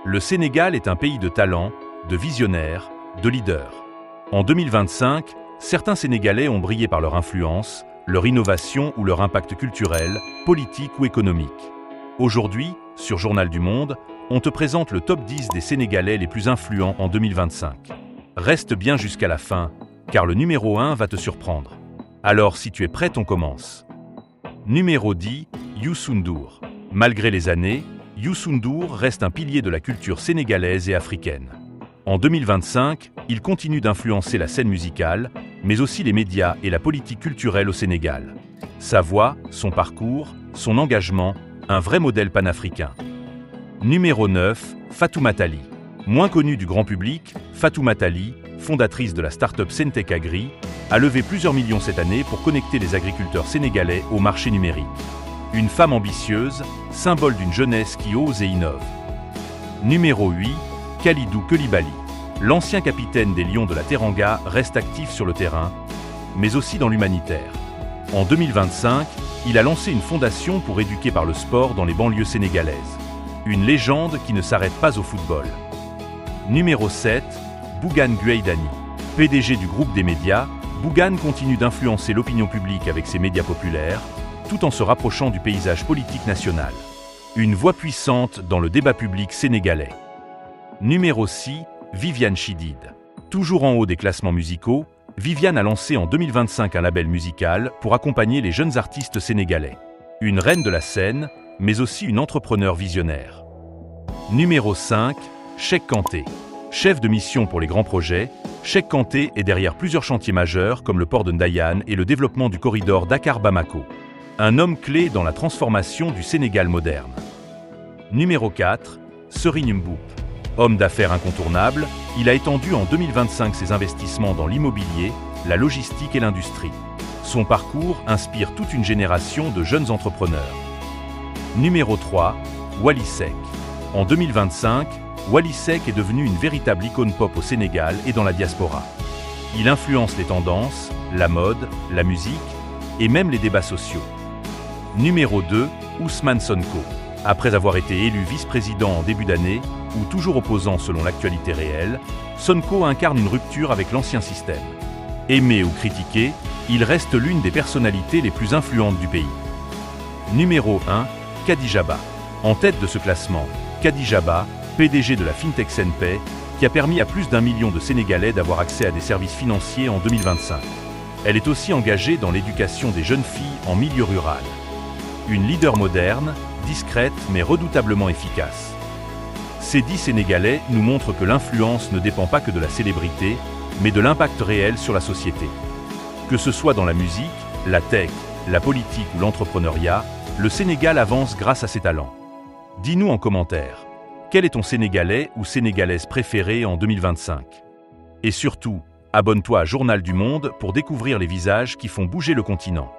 Le Sénégal est un pays de talents, de visionnaires, de leaders. En 2025, certains Sénégalais ont brillé par leur influence, leur innovation ou leur impact culturel, politique ou économique. Aujourd'hui, sur Journal du Monde, on te présente le top 10 des Sénégalais les plus influents en 2025. Reste bien jusqu'à la fin, car le numéro 1 va te surprendre. Alors si tu es prêt, on commence. Numéro 10, Youssou N'Dour. Malgré les années, Youssou N'Dour reste un pilier de la culture sénégalaise et africaine. En 2025, il continue d'influencer la scène musicale, mais aussi les médias et la politique culturelle au Sénégal. Sa voix, son parcours, son engagement, un vrai modèle panafricain. Numéro 9, Fatoumata Ali. Moins connue du grand public, Fatoumata Ali, fondatrice de la start-up Sentech Agri, a levé plusieurs millions cette année pour connecter les agriculteurs sénégalais au marché numérique. Une femme ambitieuse, symbole d'une jeunesse qui ose et innove. Numéro 8, Kalidou Koulibaly. L'ancien capitaine des Lions de la Teranga reste actif sur le terrain, mais aussi dans l'humanitaire. En 2025, il a lancé une fondation pour éduquer par le sport dans les banlieues sénégalaises. Une légende qui ne s'arrête pas au football. Numéro 7, Bougane Gueye Dany. PDG du groupe des médias, Bougane continue d'influencer l'opinion publique avec ses médias populaires, tout en se rapprochant du paysage politique national. Une voix puissante dans le débat public sénégalais. Numéro 6, Viviane Chidid. Toujours en haut des classements musicaux, Viviane a lancé en 2025 un label musical pour accompagner les jeunes artistes sénégalais. Une reine de la scène, mais aussi une entrepreneur visionnaire. Numéro 5, Cheikh Kanté. Chef de mission pour les grands projets, Cheikh Kanté est derrière plusieurs chantiers majeurs comme le port de Ndayane et le développement du corridor Dakar-Bamako. Un homme clé dans la transformation du Sénégal moderne. Numéro 4, Serigne Mboup. Homme d'affaires incontournable, il a étendu en 2025 ses investissements dans l'immobilier, la logistique et l'industrie. Son parcours inspire toute une génération de jeunes entrepreneurs. Numéro 3, Wally Seck. En 2025, Wally Seck est devenu une véritable icône pop au Sénégal et dans la diaspora. Il influence les tendances, la mode, la musique et même les débats sociaux. Numéro 2, Ousmane Sonko. Après avoir été élu vice-président en début d'année, ou toujours opposant selon l'actualité réelle, Sonko incarne une rupture avec l'ancien système. Aimé ou critiqué, il reste l'une des personnalités les plus influentes du pays. Numéro 1, Khadija Ba. En tête de ce classement, Khadija Ba, PDG de la FinTech Senpay, qui a permis à plus d'1 million de Sénégalais d'avoir accès à des services financiers en 2025. Elle est aussi engagée dans l'éducation des jeunes filles en milieu rural. Une leader moderne, discrète mais redoutablement efficace. Ces 10 Sénégalais nous montrent que l'influence ne dépend pas que de la célébrité, mais de l'impact réel sur la société. Que ce soit dans la musique, la tech, la politique ou l'entrepreneuriat, le Sénégal avance grâce à ses talents. Dis-nous en commentaire, quel est ton Sénégalais ou Sénégalaise préféré en 2025? Et surtout, abonne-toi à Journal du Monde pour découvrir les visages qui font bouger le continent.